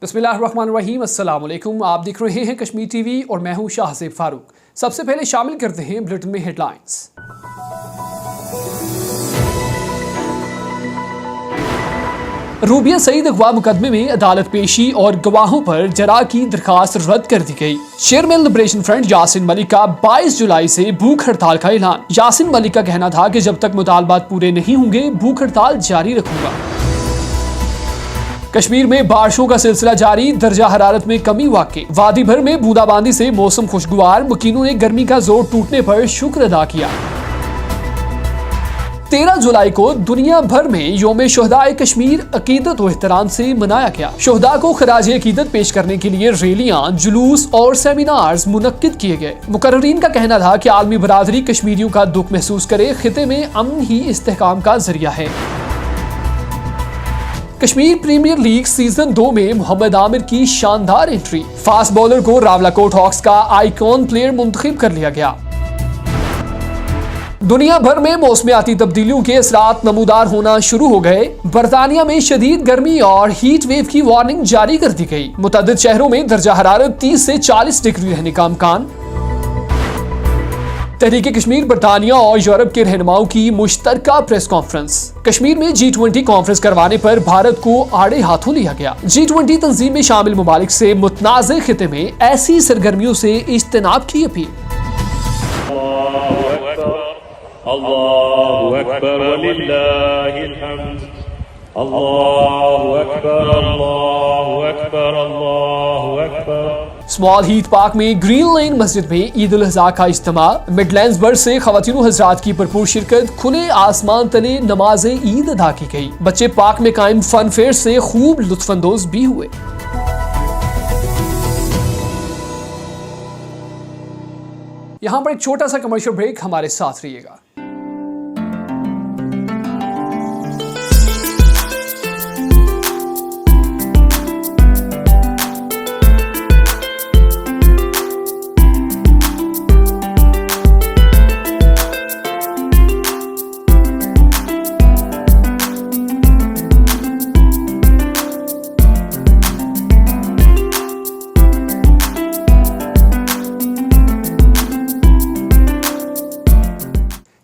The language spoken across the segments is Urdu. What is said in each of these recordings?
بسم اللہ الرحمن الرحیم، السلام علیکم۔ آپ دیکھ رہے ہیں کشمیر ٹی وی اور میں ہوں شاہ زیب فاروق۔ سب سے پہلے شامل کرتے ہیں بلیٹن میں ہیڈ لائنز۔ روبیہ سعید اغوا مقدمے میں عدالت پیشی اور گواہوں پر جرا کی درخواست رد کر دی گئی۔ Chairman liberation front Yasin Malik کا 22 جولائی سے بھوک ہڑتال کا اعلان۔ یاسین ملک کا کہنا تھا کہ جب تک مطالبات پورے نہیں ہوں گے بھوک ہڑتال جاری رکھوں گا۔ کشمیر میں بارشوں کا سلسلہ جاری، درجہ حرارت میں کمی واقع۔ وادی بھر میں بوندا باندی سے موسم خوشگوار، مکینوں نے گرمی کا زور ٹوٹنے پر شکر ادا کیا۔ 13 جولائی کو دنیا بھر میں یوم شہداء کشمیر عقیدت و احترام سے منایا گیا۔ شہداء کو خراج عقیدت پیش کرنے کے لیے ریلیاں، جلوس اور سیمینارز منعقد کیے گئے۔ مقررین کا کہنا تھا کہ عالمی برادری کشمیریوں کا دکھ محسوس کرے، خطے میں امن ہی استحکام کا ذریعہ ہے۔ کشمیر پریمیئر لیگ سیزن 2 میں محمد عامر کی شاندار انٹری، فاسٹ بولر کو راولاکوٹ ہاکس کا آئیکن پلیئر منتخب کر لیا گیا۔ دنیا بھر میں موسمیاتی تبدیلیوں کے اثرات نمودار ہونا شروع ہو گئے۔ برطانیہ میں شدید گرمی اور ہیٹ ویو کی وارننگ جاری کر دی گئی۔ متعدد شہروں میں درجہ حرارت 30 سے 40 ڈگری رہنے کا امکان۔ تحریک کشمیر برطانیہ اور یورپ کے رہنماؤں کی مشترکہ پریس کانفرنس۔ کشمیر میں G20 کانفرنس کروانے پر بھارت کو آڑے ہاتھوں لیا گیا۔ G20 تنظیم میں شامل ممالک سے متنازع خطے میں ایسی سرگرمیوں سے اجتناب کی اپیل۔ اللہ اکبر وللہ الحمد، اللہ اکبر، اللہ اکبر، اللہ اکبر۔ اسمال ہیتھ پارک میں گرین لین مسجد میں عید الاضحیٰ کا اجتماع۔ مڈ لینڈز بر سے خواتین و حضرات کی بھرپور شرکت، کھلے آسمان تلے نماز عید ادا کی گئی۔ بچے پارک میں قائم فن فیئر سے خوب لطف اندوز بھی ہوئے۔ یہاں پر ایک چھوٹا سا کمرشل بریک، ہمارے ساتھ رہیے گا۔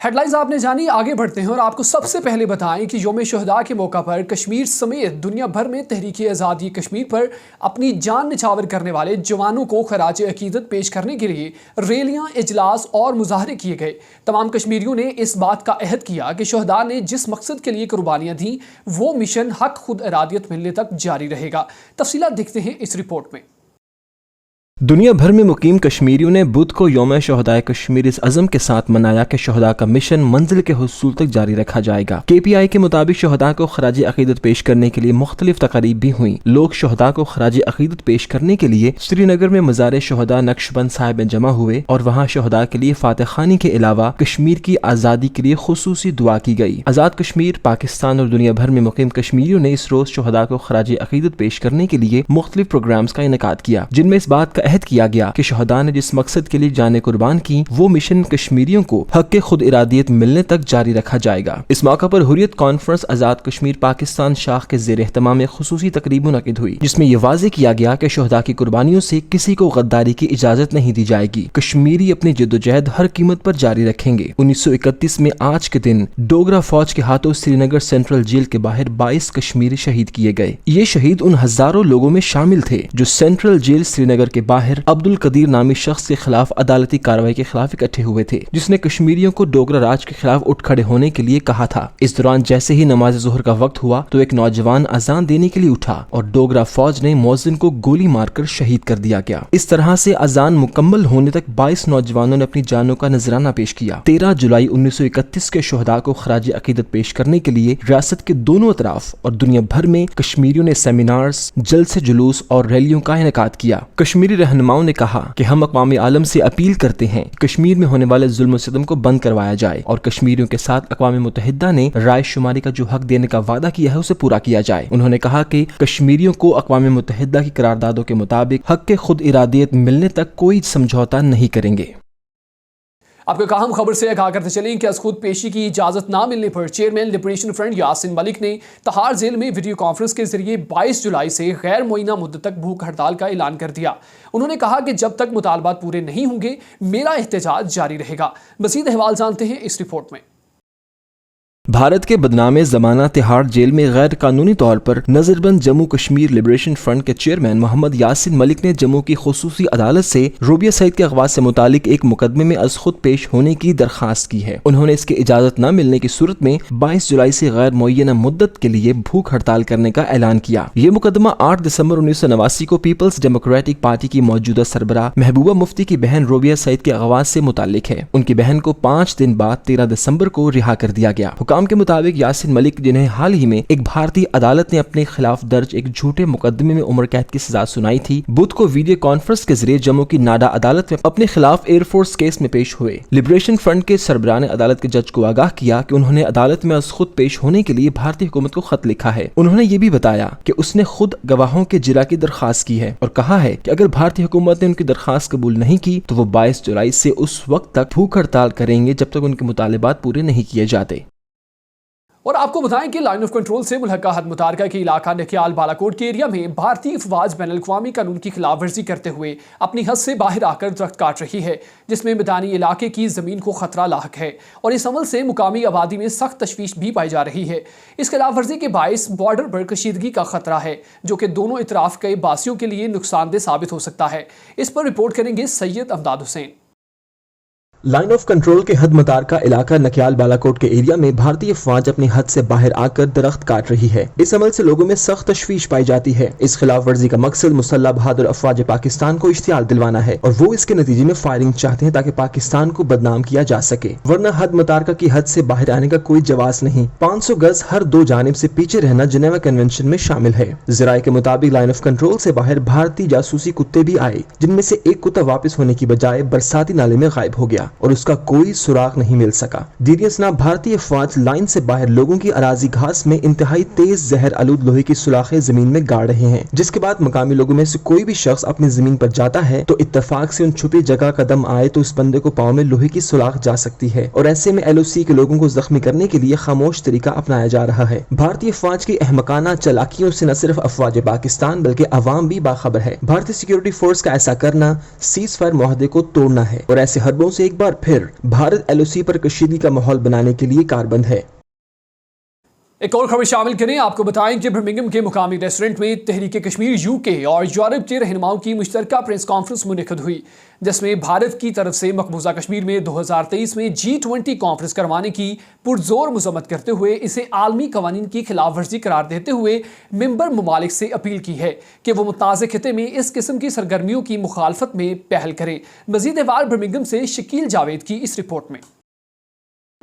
ہیڈ لائنز آپ نے جانی، آگے بڑھتے ہیں اور آپ کو سب سے پہلے بتائیں کہ یوم شہداء کے موقع پر کشمیر سمیت دنیا بھر میں تحریک آزادی کشمیر پر اپنی جان نچھاور کرنے والے جوانوں کو خراج عقیدت پیش کرنے کے لیے ریلیاں، اجلاس اور مظاہرے کیے گئے۔ تمام کشمیریوں نے اس بات کا عہد کیا کہ شہداء نے جس مقصد کے لیے قربانیاں دیں وہ مشن حق خود ارادیت ملنے تک جاری رہے گا۔ تفصیلات دیکھتے ہیں اس رپورٹ میں۔ دنیا بھر میں مقیم کشمیریوں نے بدھ کو یوم شہداء کشمیر اس عزم کے ساتھ منایا کہ شہداء کا مشن منزل کے حصول تک جاری رکھا جائے گا۔ KPI کے مطابق شہداء کو خراج عقیدت پیش کرنے کے لیے مختلف تقاریب بھی ہوئیں۔ لوگ شہداء کو خراج عقیدت پیش کرنے کے لیے سری نگر میں مزار شہداء نقش بند صاحب میں جمع ہوئے اور وہاں شہداء کے لیے فاتح خوانی کے علاوہ کشمیر کی آزادی کے لیے خصوصی دعا کی گئی۔ آزاد کشمیر، پاکستان اور دنیا بھر میں مقیم کشمیریوں نے اس روز شہداء کو خراج عقیدت پیش کرنے کے لیے مختلف پروگرامز کا انعقاد کیا، جن میں اس بات کا عہد کیا گیا کہ شہداء نے جس مقصد کے لیے جانیں قربان کی وہ مشن کشمیریوں کو حق خود ارادیت ملنے تک جاری رکھا جائے گا۔ اس موقع پر حریت کانفرنس آزاد کشمیر پاکستان شاخ کے زیر اہتمام میں خصوصی تقریب منعقد ہوئی، جس میں یہ واضح کیا گیا کہ شہداء کی قربانیوں سے کسی کو غداری کی اجازت نہیں دی جائے گی۔ کشمیری اپنی جدوجہد ہر قیمت پر جاری رکھیں گے۔ 1931 میں آج کے دن ڈوگرا فوج کے ہاتھوں سری نگر سینٹرل جیل کے باہر 22 کشمیری شہید کیے گئے۔ یہ شہید ان ہزاروں لوگوں میں شامل تھے جو سینٹرل جیل سری نگر کے باہر عبدالقدیر نامی شخص کے خلاف عدالتی کارروائی کے خلاف اکٹھے ہوئے تھے، جس نے کشمیریوں کو ڈوگرا راج کے خلاف اٹھ کھڑے ہونے کے لیے کہا تھا۔ اس دوران جیسے ہی نماز ظہر کا وقت ہوا تو ایک نوجوان اذان دینے کے لیے اٹھا اور ڈوگرا فوج نے مؤذن کو گولی مار کر شہید کر دیا گیا۔ اس طرح سے اذان مکمل ہونے تک 22 نوجوانوں نے اپنی جانوں کا نذرانہ پیش کیا۔ 13 جولائی 1931 کے شہداء کو خراج عقیدت پیش کرنے کے لیے ریاست کے دونوں اطراف اور دنیا بھر میں کشمیریوں نے سیمینارز، جلسے، جلوس اور ریلیوں کا انعقاد کیا۔ کشمیری رہنماؤں نے کہا کہ ہم اقوام عالم سے اپیل کرتے ہیں کشمیر میں ہونے والے ظلم و ستم کو بند کروایا جائے اور کشمیریوں کے ساتھ اقوام متحدہ نے رائے شماری کا جو حق دینے کا وعدہ کیا ہے اسے پورا کیا جائے۔ انہوں نے کہا کہ کشمیریوں کو اقوام متحدہ کی قراردادوں کے مطابق حق خود ارادیت ملنے تک کوئی سمجھوتا نہیں کریں گے۔ آپ کو اہم خبر سے آگاہ کرتے چلیں کہ از خود پیشی کی اجازت نہ ملنے پر chairman liberation front Yasin Malik نے تہاڑ ذیل میں ویڈیو کانفرنس کے ذریعے 22 جولائی سے غیر معینہ مدت تک بھوک ہڑتال کا اعلان کر دیا. انہوں نے کہا کہ جب تک مطالبات پورے نہیں ہوں گے میرا احتجاج جاری رہے گا. مزید احوال جانتے ہیں اس رپورٹ میں. بھارت کے بدنام زمانہ تہاڑ جیل میں غیر قانونی طور پر نظر بند جموں کشمیر لبریشن فرنٹ کے چیئرمین محمد یاسین ملک نے جموں کی خصوصی عدالت سے روبیہ سعید کے اغوا سے متعلق ایک مقدمے میں از خود پیش ہونے کی درخواست کی ہے. انہوں نے اس کی اجازت نہ ملنے کی صورت میں 22 جولائی سے غیر معینہ مدت کے لیے بھوک ہڑتال کرنے کا اعلان کیا. یہ مقدمہ 8 دسمبر 1989 کو پیپلز ڈیموکریٹک پارٹی کی موجودہ سربراہ محبوبہ مفتی کی بہن روبیہ سعید کے اغوا سے متعلق ہے. ان کی بہن کو 5 دن بعد 13 دسمبر کو رہا کر دیا گیا. حکام کے مطابق یاسین ملک، جنہیں حال ہی میں ایک بھارتی عدالت نے اپنے خلاف درج ایک جھوٹے مقدمے میں عمر قید کی سزا سنائی تھی، بدھ کو ویڈیو کانفرنس کے ذریعے جموں کی ناڈا عدالت میں اپنے خلاف ایئر فورس کیس میں پیش ہوئے. لبریشن فرنٹ کے سربراہ نے عدالت کے جج کو آگاہ کیا کہ انہوں نے عدالت میں از خود پیش ہونے کے لیے بھارتی حکومت کو خط لکھا ہے. انہوں نے یہ بھی بتایا کہ اس نے خود گواہوں کے جرا کی درخواست کی ہے اور کہا ہے کہ اگر بھارتی حکومت نے ان کی درخواست قبول نہیں کی تو وہ 22 جولائی سے اس وقت تک بھوک ہڑتال کریں گے جب تک ان کے مطالبات پورے نہیں کیے جاتے. اور آپ کو بتائیں کہ لائن آف کنٹرول سے ملحقہ حد متارکہ کے علاقہ نکیال بالاکوٹ کے ایریا میں بھارتی افواج بین الاقوامی قانون کی خلاف ورزی کرتے ہوئے اپنی حد سے باہر آ کر درخت کاٹ رہی ہے، جس میں میدانی علاقے کی زمین کو خطرہ لاحق ہے اور اس عمل سے مقامی آبادی میں سخت تشویش بھی پائی جا رہی ہے. اس خلاف ورزی کے باعث بارڈر پر کشیدگی کا خطرہ ہے جو کہ دونوں اطراف کے باسیوں کے لیے نقصان دہ ثابت ہو سکتا ہے. اس پر رپورٹ کریں گے سید امداد حسین. لائن آف کنٹرول کے حد متارکہ علاقہ نکیال بالاکوٹ کے ایریا میں بھارتی افواج اپنی حد سے باہر آ کر درخت کاٹ رہی ہے. اس عمل سے لوگوں میں سخت تشویش پائی جاتی ہے. اس خلاف ورزی کا مقصد مسلح بہادر افواج پاکستان کو اشتعال دلوانا ہے اور وہ اس کے نتیجے میں فائرنگ چاہتے ہیں تاکہ پاکستان کو بدنام کیا جا سکے، ورنہ حد متارکہ کی حد سے باہر آنے کا کوئی جواز نہیں. 500 گز ہر دو جانب سے پیچھے رہنا جنیوا کنونشن میں شامل ہے. ذرائع کے مطابق لائن آف کنٹرول سے باہر بھارتی جاسوسی کتے بھی آئے، جن میں سے ایک کتا واپس ہونے کی بجائے برساتی نالے میں غائب ہو گیا اور اس کا کوئی سراغ نہیں مل سکا. دیگر اسنا بھارتی افواج لائن سے باہر لوگوں کی اراضی گھاس میں انتہائی تیز زہر آلود لوہے کی سوراخیں زمین میں گاڑ رہے ہیں، جس کے بعد مقامی لوگوں میں سے کوئی بھی شخص اپنی زمین پر جاتا ہے تو اتفاق سے ان چھپی جگہ قدم آئے تو اس بندے کو پاؤں میں لوہے کی سوراخ جا سکتی ہے اور ایسے میں LOC کے لوگوں کو زخمی کرنے کے لیے خاموش طریقہ اپنایا جا رہا ہے. بھارتی افواج کی احمقانہ چالاکیوں سے نہ صرف افواج پاکستان بلکہ عوام بھی باخبر ہے. بھارتی سیکیورٹی فورس کا ایسا کرنا سیز فائر معاہدے کو توڑنا ہے اور ایسے حربوں سے ایک بار پھر بھارت LOC پر کشیدگی کا ماحول بنانے کے لیے کاربند ہے. ایک اور خبر شامل کریں. آپ کو بتائیں کہ برمنگھم کے مقامی ریسٹورنٹ میں تحریک کشمیر UK اور یورپ کے رہنماؤں کی مشترکہ پریس کانفرنس منعقد ہوئی، جس میں بھارت کی طرف سے مقبوضہ کشمیر میں 2023 میں G20 کانفرنس کروانے کی پرزور مذمت کرتے ہوئے اسے عالمی قوانین کی خلاف ورزی قرار دیتے ہوئے ممبر ممالک سے اپیل کی ہے کہ وہ متنازع خطے میں اس قسم کی سرگرمیوں کی مخالفت میں پہل کریں. مزید احوال برمنگھم سے شکیل جاوید کی اس رپورٹ میں.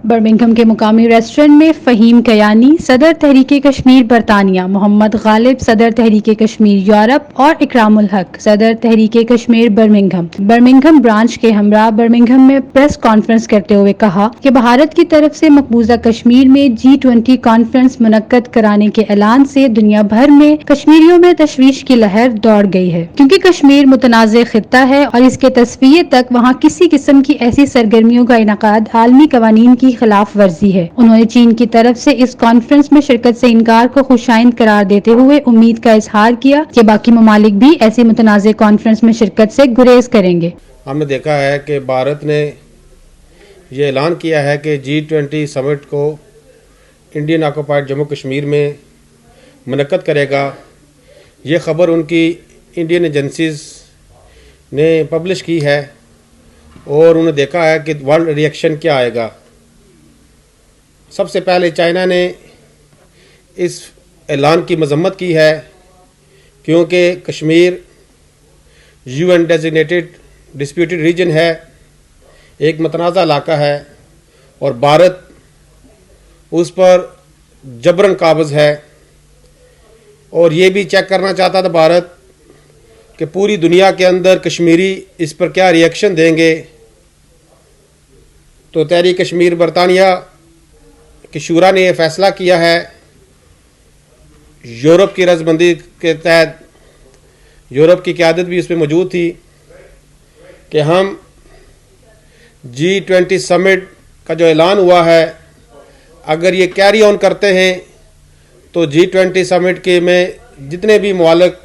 برمنگھم کے مقامی ریسٹورنٹ میں فہیم کیانی صدر تحریک کشمیر برطانیہ، محمد غالب صدر تحریک کشمیر یورپ اور اکرام الحق صدر تحریک کشمیر برمنگھم برانچ کے ہمراہ برمنگھم میں پریس کانفرنس کرتے ہوئے کہا کہ بھارت کی طرف سے مقبوضہ کشمیر میں G20 کانفرنس منعقد کرانے کے اعلان سے دنیا بھر میں کشمیریوں میں تشویش کی لہر دوڑ گئی ہے، کیونکہ کشمیر متنازع خطہ ہے اور اس کے تصفیے تک وہاں کسی قسم کی ایسی سرگرمیوں کا انعقاد عالمی قوانین کی خلاف ورزی ہے. انہوں نے چین کی طرف سے اس کانفرنس میں شرکت سے انکار کو خوشائند قرار دیتے ہوئے امید کا اظہار کیا کہ باقی ممالک بھی ایسی متنازع کانفرنس میں شرکت سے گریز کریں گے. ہم نے دیکھا ہے کہ بھارت نے یہ اعلان کیا ہے کہ G20 سمٹ کو انڈین آکوپائڈ جموں کشمیر میں منعقد کرے گا. یہ خبر ان کی انڈین ایجنسیز نے پبلش کی ہے اور انہوں نے دیکھا ہے کہ ورلڈ ریئیکشن کیا آئے گا. سب سے پہلے چائنا نے اس اعلان کی مذمت کی ہے کیونکہ Kashmir UN designated disputed region ہے، ایک متنازع علاقہ ہے اور بھارت اس پر جبراً قابض ہے. اور یہ بھی چیک کرنا چاہتا تھا بھارت کہ پوری دنیا کے اندر کشمیری اس پر کیا ریئیکشن دیں گے. تو تحریک کشمیر برطانیہ کہ شورا نے یہ فیصلہ کیا ہے یورپ کی رضامندی کے تحت، یورپ کی قیادت بھی اس پہ موجود تھی، کہ ہم G20 سمٹ کا جو اعلان ہوا ہے اگر یہ کیری آن کرتے ہیں تو G20 سمٹ کے میں جتنے بھی معلق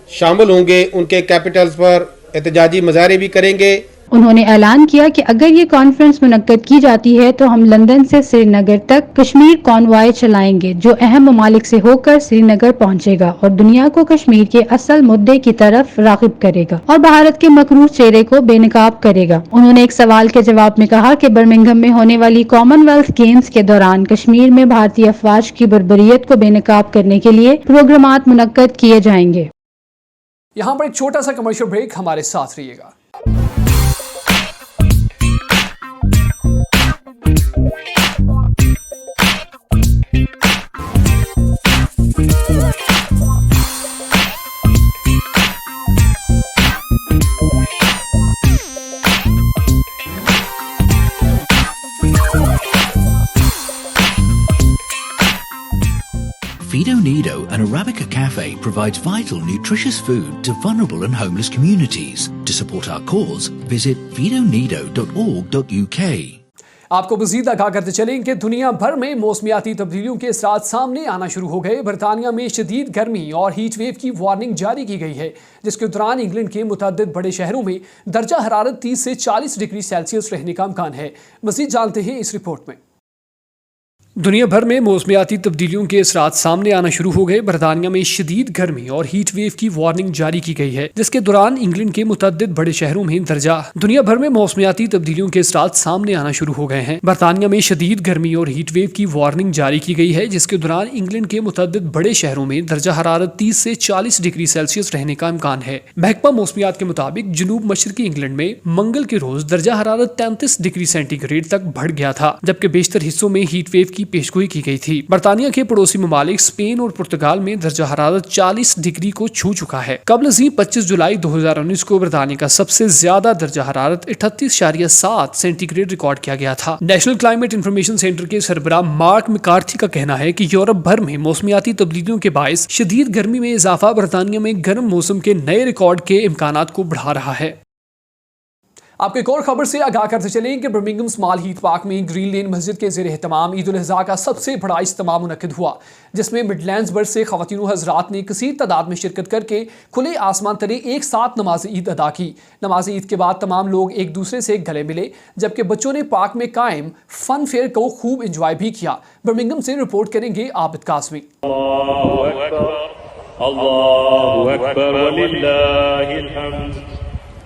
شامل ہوں گے ان کے کیپٹلز پر احتجاجی مظاہرے بھی کریں گے. انہوں نے اعلان کیا کہ اگر یہ کانفرنس منعقد کی جاتی ہے تو ہم لندن سے سری نگر تک کشمیر کانوائے چلائیں گے جو اہم ممالک سے ہو کر سری نگر پہنچے گا اور دنیا کو کشمیر کے اصل مدعے کی طرف راغب کرے گا اور بھارت کے مکروہ چہرے کو بے نقاب کرے گا. انہوں نے ایک سوال کے جواب میں کہا کہ برمنگھم میں ہونے والی کامن ویلتھ گیمز کے دوران کشمیر میں بھارتی افواج کی بربریت کو بے نقاب کرنے کے لیے پروگرامات منعقد کیے جائیں گے. یہاں پر ایک چھوٹا سا کمرشل بریک، ہمارے ساتھ رہیے گا. Fido Nido, an Arabica cafe, provides vital, nutritious food to vulnerable and homeless communities. To support our cause, visit fidonido.org.uk. آپ کو مزید آگاہ کرتے چلیں کہ دنیا بھر میں موسمیاتی تبدیلیوں کے اثرات سامنے آنا شروع ہو گئے. برطانیہ میں شدید گرمی اور ہیٹ ویو کی وارننگ جاری کی گئی ہے جس کے دوران انگلینڈ کے متعدد بڑے شہروں میں درجہ حرارت 30 سے 40 ڈگری سیلسیس رہنے کا امکان ہے. مزید جانتے ہیں اس رپورٹ میں. دنیا بھر میں موسمیاتی تبدیلیوں کے اثرات سامنے آنا شروع ہو گئے. برطانیہ میں شدید گرمی اور ہیٹ ویو کی وارننگ جاری کی گئی ہے جس کے دوران انگلینڈ کے متعدد بڑے شہروں میں دنیا بھر میں موسمیاتی تبدیلیوں کے اثرات سامنے آنا شروع ہو گئے ہیں. برطانیہ میں شدید گرمی اور ہیٹ ویو کی وارننگ جاری کی گئی ہے جس کے دوران انگلینڈ کے متعدد بڑے شہروں میں درجہ حرارت 30 سے 40 ڈگری سیلسیس رہنے کا امکان ہے. محکمہ موسمیات کے مطابق جنوب مشرقی انگلینڈ میں منگل کے روز درجہ حرارت 33 ڈگری سینٹی گریڈ تک بڑھ گیا تھا جبکہ بیشتر حصوں میں ہیٹ ویو کی پیشگوئی کی گئی تھی. برطانیہ کے پڑوسی ممالک اسپین اور پرتگال میں درجہ حرارت 40 ڈگری کو چھو چکا ہے. قبل ازیں 25 جولائی 2019 کو برطانیہ کا سب سے زیادہ درجہ حرارت 38.7 سینٹی گریڈ ریکارڈ کیا گیا تھا. نیشنل کلائمیٹ انفارمیشن سینٹر کے سربراہ مارک مکارتھی کا کہنا ہے کہ یورپ بھر میں موسمیاتی تبدیلیوں کے باعث شدید گرمی میں اضافہ برطانیہ میں گرم موسم کے نئے ریکارڈ کے امکانات کو بڑھا رہا ہے. آپ کو ایک اور خبر سے آگاہ کرتے چلیں کہ برمنگھم اسمال ہیتھ پارک میں گرین لین مسجد کے زیر اہتمام عید الاضحیٰ کا سب سے بڑا اجتماع منعقد ہوا جس میں مڈلینڈز برڈ سے خواتین و حضرات نے کثیر تعداد میں شرکت کر کے کھلے آسمان تلے ایک ساتھ نماز عید ادا کی. نماز عید کے بعد تمام لوگ ایک دوسرے سے گلے ملے جبکہ بچوں نے پارک میں قائم فن فیئر کو خوب انجوائے بھی کیا. برمنگھم سے رپورٹ کریں گے عابد قاسمی. اللہ اکبر وللہ الحمد.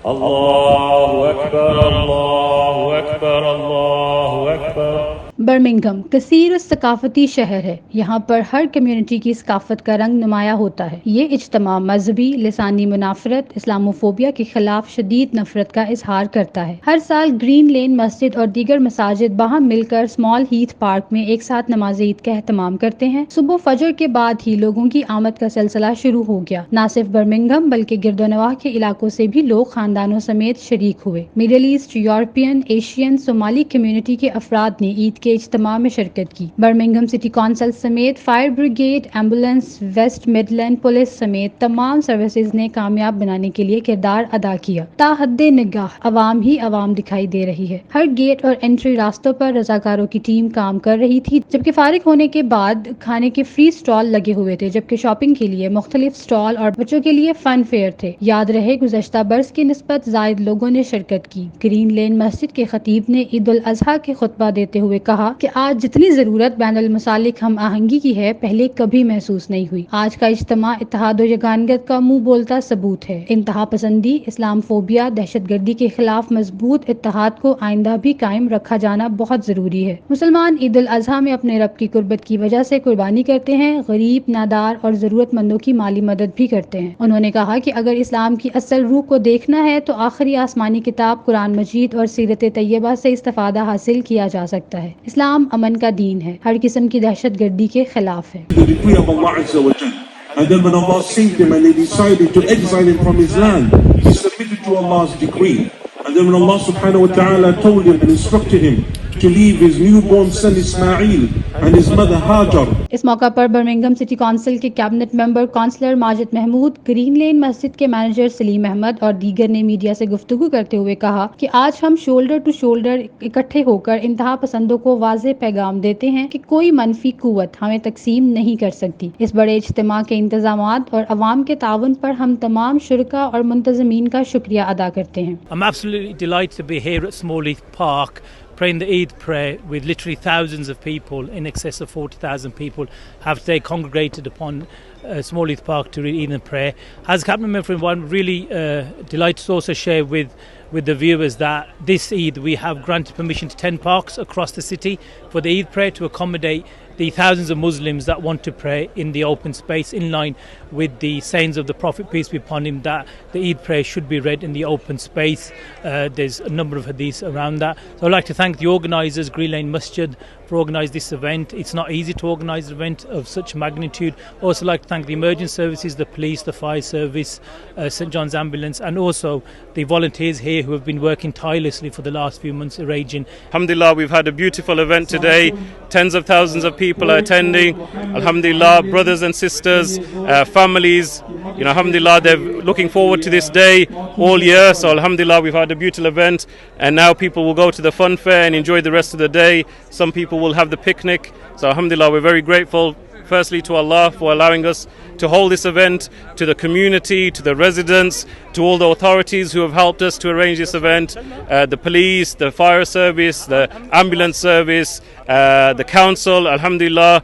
اللہ اکبر اللہ اکبر اللہ اکبر. برمنگھم کثیر ثقافتی شہر ہے. یہاں پر ہر کمیونٹی کی ثقافت کا رنگ نمایاں ہوتا ہے. یہ اجتماع مذہبی لسانی منافرت اسلاموفوبیا کے خلاف شدید نفرت کا اظہار کرتا ہے. ہر سال گرین لین مسجد اور دیگر مساجد باہم مل کر اسمال ہیتھ پارک میں ایک ساتھ نماز عید کا اہتمام کرتے ہیں. صبح فجر کے بعد ہی لوگوں کی آمد کا سلسلہ شروع ہو گیا. نہ صرف برمنگھم بلکہ گرد و نواح کے علاقوں سے بھی لوگ خاندانوں سمیت شریک ہوئے. Middle east, European, Asian, Somali community کے افراد نے عید کے اجتماع میں شرکت کی. برمنگھم سٹی کونسل سمیت fire brigade, ambulance, West Midland police سمیت تمام سروسز نے کامیاب بنانے کے لیے کردار ادا کیا. تا حد نگاہ عوام ہی عوام دکھائی دے رہی ہے. ہر گیٹ اور انٹری راستوں پر رضاکاروں کی ٹیم کام کر رہی تھی جبکہ فارغ ہونے کے بعد کھانے کے فری سٹال لگے ہوئے تھے جبکہ شاپنگ کے لیے مختلف سٹال اور بچوں کے لیے فن فیئر تھے. یاد رہے گزشتہ برس کی نسبت زائد لوگوں نے شرکت کی. گرین لین مسجد کے خطیب نے عید الاضحیٰ کے خطبہ دیتے ہوئے کہا کہ آج جتنی ضرورت بین المسالک ہم آہنگی کی ہے پہلے کبھی محسوس نہیں ہوئی. آج کا اجتماع اتحاد و یگانگت کا منہ بولتا ثبوت ہے. انتہا پسندی، اسلام فوبیا، دہشت گردی کے خلاف مضبوط اتحاد کو آئندہ بھی قائم رکھا جانا بہت ضروری ہے. مسلمان عید الاضحیٰ میں اپنے رب کی قربت کی وجہ سے قربانی کرتے ہیں، غریب، نادار اور ضرورت مندوں کی مالی مدد بھی کرتے ہیں. انہوں نے کہا کہ اگر اسلام کی اصل روح کو دیکھنا ہے تو آخری آسمانی کتاب قرآن مجید اور سیرت طیبہ سے استفادہ حاصل کیا جا سکتا ہے. اسلام امن کا دین ہے، ہر قسم کی دہشت گردی کے خلاف ہے. And then when Allah saved him and they decided to exile him from his land, he submitted to Allah's decree. And then when Allah subhanahu wa ta'ala told him and instructed him to leave his newborn son Ismail and his mother Hajar. اس موقع پر برمنگھم سٹی کونسل کے کیبنٹ ممبر کونسلر ماجد محمود، گرین لین مسجد کے مینیجر سلیم احمد اور دیگر نے میڈیا سے گفتگو کرتے ہوئے کہا کہ آج ہم شولڈر ٹو شولڈر اکٹھے ہو کر انتہا پسندوں کو واضح پیغام دیتے ہیں کہ کوئی منفی قوت ہمیں تقسیم نہیں کر سکتی۔ اس بڑے اجتماع کے انتظامات اور عوام کے تعاون پر ہم تمام شرکاء اور منتظمین کا شکریہ ادا کرتے ہیں۔ I'm absolutely delighted to be here at Smallheath Park praying the Eid prayer with literally thousands of people, in excess of 40,000 people have today congregated upon Smallheath Park to read Eid and prayer. As Cabinet Member, I'm really delighted to also share with the viewers that this Eid we have granted permission to 10 parks across the city for the Eid prayer to accommodate the thousands of Muslims that want to pray in the open space, in line with the sayings of the Prophet, peace be upon him, that the Eid prayer should be read in the open space. There's a number of hadiths around that. So I'd like to thank the organisers, Green Lane Masjid, for organising this event. It's not easy to organise an event of such magnitude. Also like to thank the emergency services, the police, the fire service, St John's Ambulance, and also the volunteers here who have been working tirelessly for the last few months arranging. Alhamdulillah, we've had a beautiful event today. Tens of thousands of people are attending. Alhamdulillah, brothers and sisters, families, alhamdulillah, they're looking forward to this day all year. So alhamdulillah, we've had a beautiful event, and now people will go to the fun fair and enjoy the rest of the day. Some people will have the picnic. So alhamdulillah, we're very grateful firstly to Allah for allowing us to hold this event, to the community, to the residents, to all the authorities who have helped us to arrange this event, the police, the fire service, the ambulance service, the council. Alhamdulillah,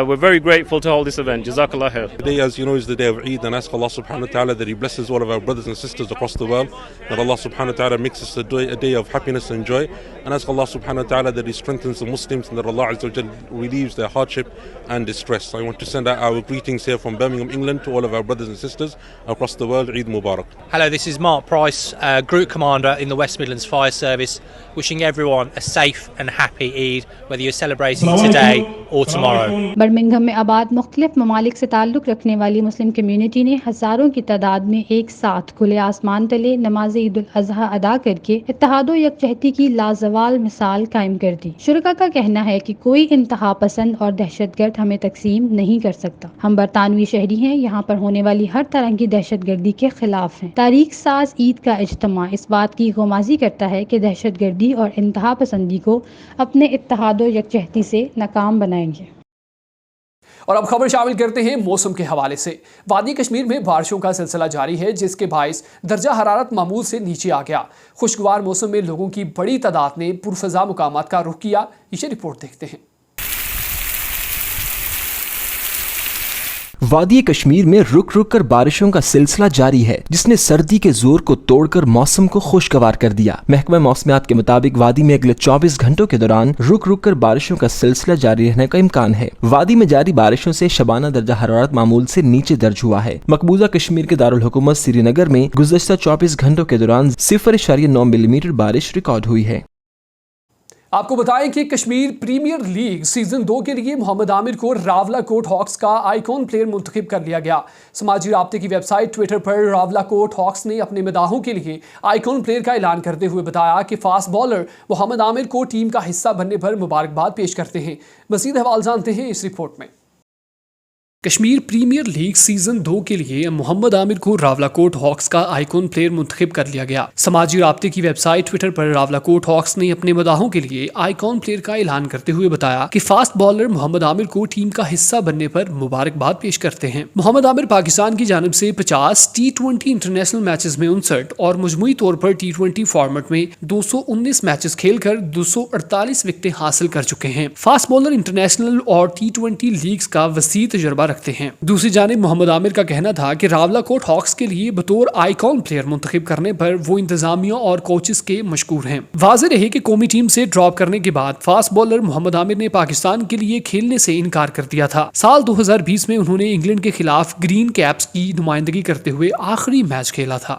we're very grateful to hold this event. Jazakallah khair. Today, as you know, is the day of Eid, and ask Allah subhanahu wa ta'ala that He blesses all of our brothers and sisters across the world, that Allah subhanahu wa ta'ala makes us a day of happiness and joy, and ask Allah subhanahu wa ta'ala that He strengthens the Muslims and that Allah Azza wa Jal relieves their hardship and distress. So I want to send out our greetings here from Birmingham, England, to all of our brothers and sisters across the world. Eid Mubarak. Hello, this is Mark Price, Group Commander in the West Midlands Fire Service, wishing everyone a safe and happy Eid, whether you're celebrating today or tomorrow. Birmingham میں آباد مختلف ممالک سے تعلق رکھنے والی مسلم کمیونٹی نے ہزاروں کی تعداد میں ایک ساتھ کھلے آسمان تلے نماز عید الاضحیٰ ادا کر کے اتحاد و یکجہتی کی لازوال مثال قائم کر دی۔ شرکاء کا کہنا ہے کہ کوئی انتہا پسند اور دہشت گرد ہمیں تقسیم نہیں کر سکتا۔ ہم برطانوی شہری ہیں، یہاں پر ہونے والی ہر طرح کی دہشت گردی کے خلاف ہیں۔ تاریخ ساز عید کا اجتماع اس بات کی غمازی کرتا ہے کہ دہشت گردی اور انتہا پسندی کو اپنے اتحاد و یکجہتی سے ناکام بنائیں گے۔ اور اب خبر شامل کرتے ہیں موسم کے حوالے سے۔ وادی کشمیر میں بارشوں کا سلسلہ جاری ہے، جس کے باعث درجہ حرارت معمول سے نیچے آ گیا۔ خوشگوار موسم میں لوگوں کی بڑی تعداد نے پرفضا مقامات کا رخ کیا۔ یہ رپورٹ دیکھتے ہیں۔ وادی کشمیر میں رک رک کر بارشوں کا سلسلہ جاری ہے، جس نے سردی کے زور کو توڑ کر موسم کو خوشگوار کر دیا۔ محکمہ موسمیات کے مطابق وادی میں اگلے 24 گھنٹوں کے دوران رک رک کر بارشوں کا سلسلہ جاری رہنے کا امکان ہے۔ وادی میں جاری بارشوں سے شبانہ درجہ حرارت معمول سے نیچے درج ہوا ہے۔ مقبوضہ کشمیر کے دارالحکومت سری نگر میں گزشتہ 24 گھنٹوں کے دوران 0.9 ملی میٹر بارش ریکارڈ ہوئی ہے۔ آپ کو بتائیں کہ کشمیر پریمیئر لیگ سیزن 2 کے لیے محمد عامر کو راولہ کوٹ ہاکس کا آئیکن پلیئر منتخب کر لیا گیا۔ سماجی رابطے کی ویب سائٹ ٹویٹر پر راولہ کوٹ ہاکس نے اپنے مداحوں کے لیے آئیکن پلیئر کا اعلان کرتے ہوئے بتایا کہ فاسٹ بالر محمد عامر کو ٹیم کا حصہ بننے پر مبارکباد پیش کرتے ہیں۔ مزید احوال جانتے ہیں اس رپورٹ میں۔ کشمیر پریمیئر لیگ سیزن 2 کے لیے محمد عامر کو راولہ کوٹ ہاکس کا آئیکن پلیئر منتخب کر لیا گیا۔ سماجی رابطے کی ویب سائٹ ٹویٹر پر راولہ کوٹ ہاکس نے اپنے مداحوں کے لیے آئیکن پلیئر کا اعلان کرتے ہوئے بتایا کہ فاسٹ بالر محمد عامر کو ٹیم کا حصہ بننے پر مبارکباد پیش کرتے ہیں۔ محمد عامر پاکستان کی جانب سے 50 T20 انٹرنیشنل میچز میں 59 اور مجموعی طور پر T20 فارمیٹ میں 219 میچز کھیل کر 248 وکٹیں حاصل کر چکے ہیں۔ فاسٹ بالر انٹرنیشنل اور T20 لیگز کا وسیع تجربہ رکھتے ہیں۔ دوسری جانب محمد عامر کا کہنا تھا کہ راولہ کوٹ ہاکس کے لیے بطور آئیکن پلیئر منتخب کرنے پر وہ انتظامیہ اور کوچز کے مشکور ہیں۔ واضح رہے کہ قومی ٹیم سے ڈراپ کرنے کے بعد فاسٹ بالر محمد عامر نے پاکستان کے لیے کھیلنے سے انکار کر دیا تھا۔ سال 2020 میں انہوں نے انگلینڈ کے خلاف گرین کیپس کی نمائندگی کرتے ہوئے آخری میچ کھیلا تھا۔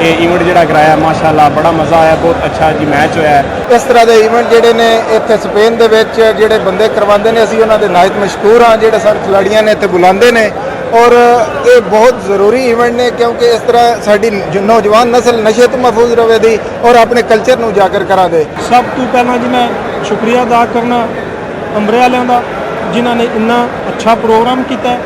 ਇਹ ਇਵੈਂਟ ਜਿਹੜਾ ਕਰਾਇਆ ਮਾਸ਼ਾਅੱਲਾ ਬੜਾ ਮਜ਼ਾ ਆਇਆ, ਬਹੁਤ ਅੱਛਾ ਜੀ ਮੈਚ ਹੋਇਆ ਹੈ। ਇਸ ਤਰ੍ਹਾਂ ਦੇ ਇਵੈਂਟ ਜਿਹੜੇ ਨੇ ਇੱਥੇ ਸਪੇਨ ਦੇ ਵਿੱਚ ਜਿਹੜੇ ਬੰਦੇ ਕਰਵਾਉਂਦੇ ਨੇ, ਅਸੀਂ ਉਹਨਾਂ ਦੇ ਨਾਇਤ ਮਸ਼ਕੂਰ ਹਾਂ, ਜਿਹੜੇ ਸਾਰੇ ਖਿਡਾਰੀਆਂ ਨੇ ਇੱਥੇ ਬੁਲਾਉਂਦੇ ਨੇ। ਔਰ ਇਹ ਬਹੁਤ ਜ਼ਰੂਰੀ ਇਵੈਂਟ ਨੇ ਕਿਉਂਕਿ ਇਸ ਤਰ੍ਹਾਂ ਸਾਡੀ ਨੌਜਵਾਨ ਨਸਲ ਨਸ਼ੇ ਤੋਂ ਮਹਿਫੂਜ਼ ਰਵੇ ਦੀ ਔਰ ਆਪਣੇ ਕਲਚਰ ਨੂੰ ਉਜਾਗਰ ਕਰਾ ਦੇ। ਸਭ ਤੋਂ ਪਹਿਲਾਂ ਜੀ ਮੈਂ ਸ਼ੁਕਰੀਆ ਅਦਾ ਕਰਨਾ ਅੰਬਰੇ ਵਾਲਿਆਂ ਦਾ ਜਿਨ੍ਹਾਂ ਨੇ ਇੰਨਾ ਅੱਛਾ ਪ੍ਰੋਗਰਾਮ ਕੀਤਾ।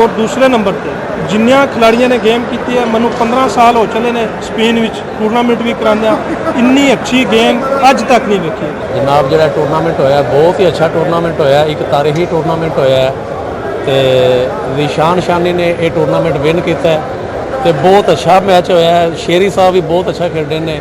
ਔਰ ਦੂਸਰੇ ਨੰਬਰ ਤੇ ਜਿੰਨੀਆਂ ਖਿਡਾਰੀਆਂ ਨੇ ਗੇਮ ਕੀਤੀ ਹੈ, ਮੈਨੂੰ 15 ਸਾਲ ਹੋ ਚਲੇ ਨੇ ਸਪੇਨ ਵਿੱਚ ਟੂਰਨਾਮੈਂਟ ਵੀ ਕਰਾਉਂਦਿਆਂ, ਇੰਨੀ ਅੱਛੀ ਗੇਮ ਅੱਜ ਤੱਕ ਨਹੀਂ ਵੇਖੀ। ਜਨਾਬ ਜਿਹੜਾ ਟੂਰਨਾਮੈਂਟ ਹੋਇਆ ਬਹੁਤ ਹੀ ਅੱਛਾ ਟੂਰਨਾਮੈਂਟ ਹੋਇਆ, ਇੱਕ ਤਾਰੀਖੀ ਟੂਰਨਾਮੈਂਟ ਹੋਇਆ ਤੇ ਨਿਸ਼ਾਨ ਸ਼ਾਨੀ ਨੇ ਇਹ ਟੂਰਨਾਮੈਂਟ ਵਿਨ ਕੀਤਾ ਤੇ ਬਹੁਤ ਅੱਛਾ ਮੈਚ ਹੋਇਆ। ਸ਼ੇਰੀ ਸਾਹਿਬ ਵੀ ਬਹੁਤ ਅੱਛਾ ਖੇਡੇ ਨੇ,